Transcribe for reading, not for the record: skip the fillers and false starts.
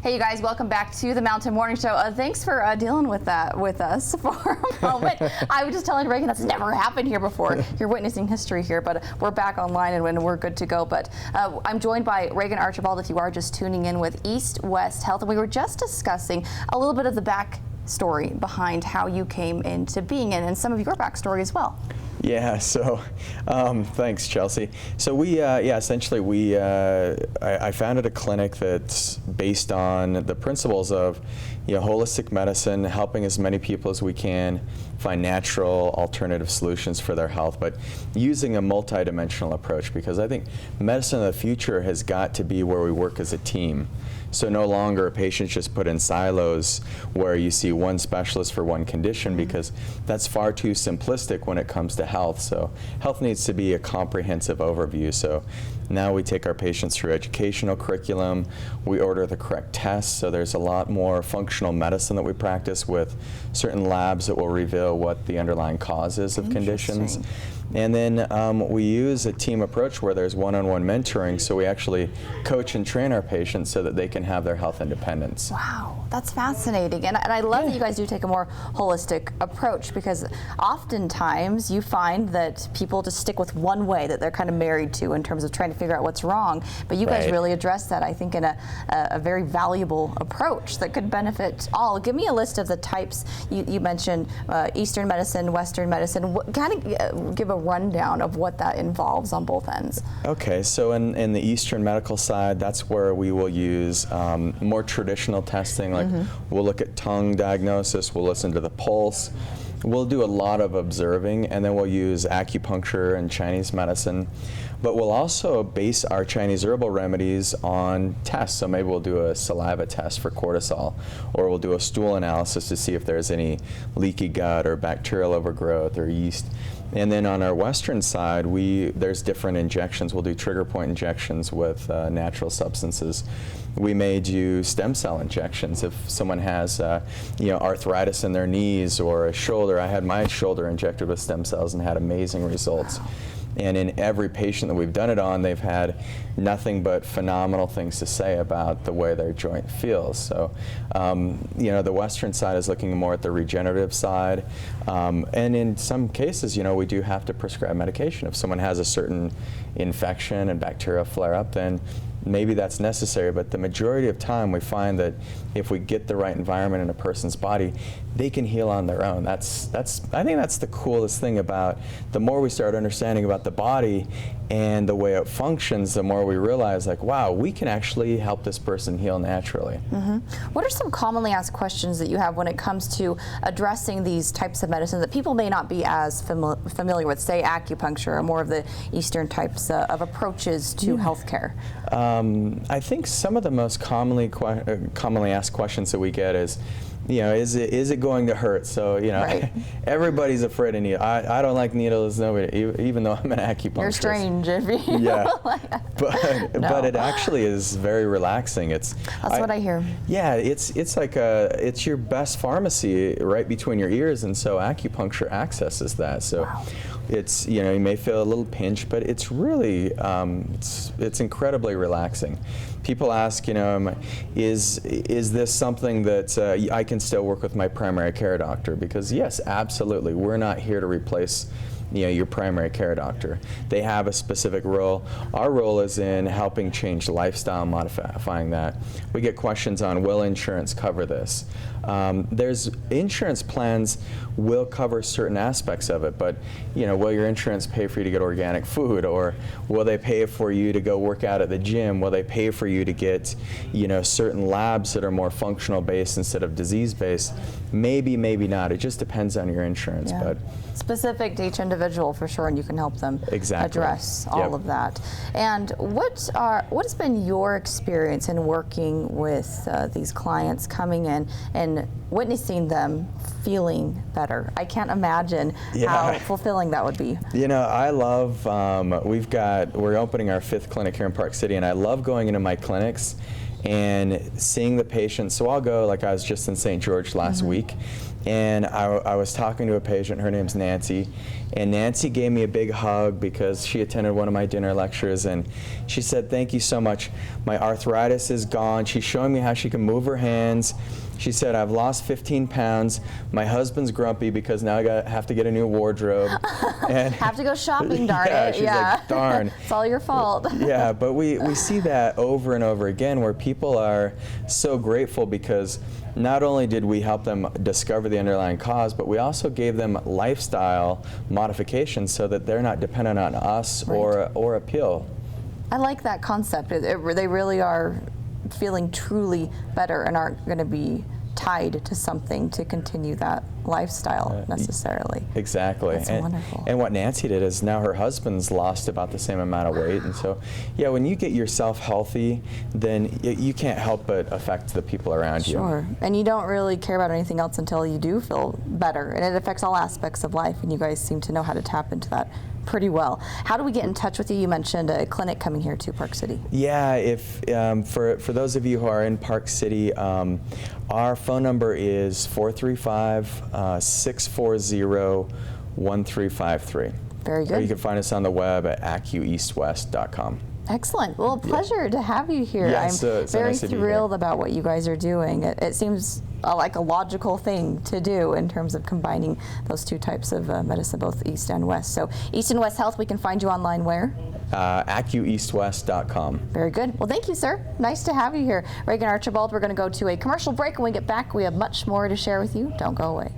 Hey, you guys, welcome back to the Mountain Morning Show. Thanks for dealing with that with us for a moment. I was just telling Reagan that's never happened here before. You're witnessing history here, but we're back online and we're good to go. But I'm joined by Reagan Archibald, if you are just tuning in, with East West Health. And we were just discussing a little bit of the backstory behind how you came into being and some of your backstory as well. Yeah, so thanks, Chelsea. So essentially I founded a clinic that's based on the principles of, holistic medicine, helping as many people as we can find natural alternative solutions for their health, but using a multidimensional approach, because I think medicine of the future has got to be where we work as a team. So no longer are patients just put in silos where you see one specialist for one condition, because that's far too simplistic when it comes to health. So health needs to be a comprehensive overview. So now we take our patients through educational curriculum, we order the correct tests, so there's a lot more functional medicine that we practice with certain labs that will reveal what the underlying cause is of conditions. And then we use a team approach where there's one-on-one mentoring, so we actually coach and train our patients so that they can have their health independence. Wow, that's fascinating. And I love that you guys do take a more holistic approach, because oftentimes you find that people just stick with one way that they're kind of married to in terms of trying to figure out what's wrong. But you guys really address that, I think, in a very valuable approach that could benefit all. Give me a list of the types. You mentioned Eastern medicine, Western medicine. Kind of give a rundown of what that involves on both ends. Okay, so in the Eastern medical side, that's where we will use more traditional testing, like we'll look at tongue diagnosis, we'll listen to the pulse, we'll do a lot of observing, and then we'll use acupuncture and Chinese medicine. But we'll also base our Chinese herbal remedies on tests. So maybe we'll do a saliva test for cortisol, or we'll do a stool analysis to see if there's any leaky gut or bacterial overgrowth or yeast. And then on our Western side, there's different injections. We'll do trigger point injections with natural substances. We may do stem cell injections if someone has arthritis in their knees or a shoulder. I had my shoulder injected with stem cells and had amazing results. Wow. And in every patient that we've done it on, they've had nothing but phenomenal things to say about the way their joint feels. So, the Western side is looking more at the regenerative side. And in some cases, we do have to prescribe medication. If someone has a certain infection and bacterial flare up, then maybe that's necessary. But the majority of time, we find that if we get the right environment in a person's body, they can heal on their own. I think that's the coolest thing about, the more we start understanding about the body and the way it functions, the more we realize, like, wow, we can actually help this person heal naturally. What are some commonly asked questions that you have when it comes to addressing these types of medicine that people may not be as familiar with, say acupuncture or more of the Eastern types of approaches to healthcare? I think some of the most commonly asked questions that we get is, is it going to hurt? So, everybody's afraid of needles. I don't like needles, nobody, even though I'm an acupuncturist. You're strange if you but it actually is very relaxing. That's what I hear. Yeah, it's like it's your best pharmacy right between your ears, and so acupuncture accesses that. So it's, you may feel a little pinch, but it's really, it's incredibly relaxing. People ask, is this something that I can still work with my primary care doctor? Because yes, absolutely. We're not here to replace your primary care doctor. They have a specific role. Our role is in helping change lifestyle, modifying that. We get questions on, will insurance cover this? There's insurance plans will cover certain aspects of it, but will your insurance pay for you to get organic food, or will they pay for you to go work out at the gym? Will they pay for you to get certain labs that are more functional based instead of disease based? Maybe, maybe not. It just depends on your insurance. But specific to each individual for sure, and you can help them address all of that. And what has been your experience in working with these clients coming in and witnessing them feeling better? I can't imagine how fulfilling that would be. I love, we're opening our 5th clinic here in Park City, and I love going into my clinics and seeing the patients. So I'll go, like I was just in St. George last week, And I was talking to a patient, her name's Nancy, and Nancy gave me a big hug because she attended one of my dinner lectures, and she said, "Thank you so much. My arthritis is gone." She's showing me how she can move her hands. She said, "I've lost 15 pounds. My husband's grumpy because now I have to get a new wardrobe." And have to go shopping, darn yeah, it. she's like, "Darn." It's all your fault. Yeah, but we see that over and over again where people are so grateful because not only did we help them discover the underlying cause, but we also gave them lifestyle modifications so that they're not dependent on us or a pill. I like that concept. They really are feeling truly better and aren't going to be tied to something to continue that lifestyle necessarily. Exactly. That's wonderful. And what Nancy did is now her husband's lost about the same amount of weight. And so, yeah, when you get yourself healthy, then you can't help but affect the people around you. Sure. And you don't really care about anything else until you do feel better. And it affects all aspects of life, and you guys seem to know how to tap into that pretty well. How do we get in touch with you? You mentioned a clinic coming here to Park City. Yeah, if for those of you who are in Park City, our phone number is 435-640-1353. Very good. Or you can find us on the web at acueastwest.com. Excellent. Well, a pleasure to have you here. Yeah, I'm so very nice to be here. thrilled about what you guys are doing. It seems like a logical thing to do in terms of combining those two types of medicine, both East and West. So East and West Health, we can find you online where? acueastwest.com. Very good. Well, thank you, sir. Nice to have you here. Reagan Archibald, we're going to go to a commercial break. When we get back, we have much more to share with you. Don't go away.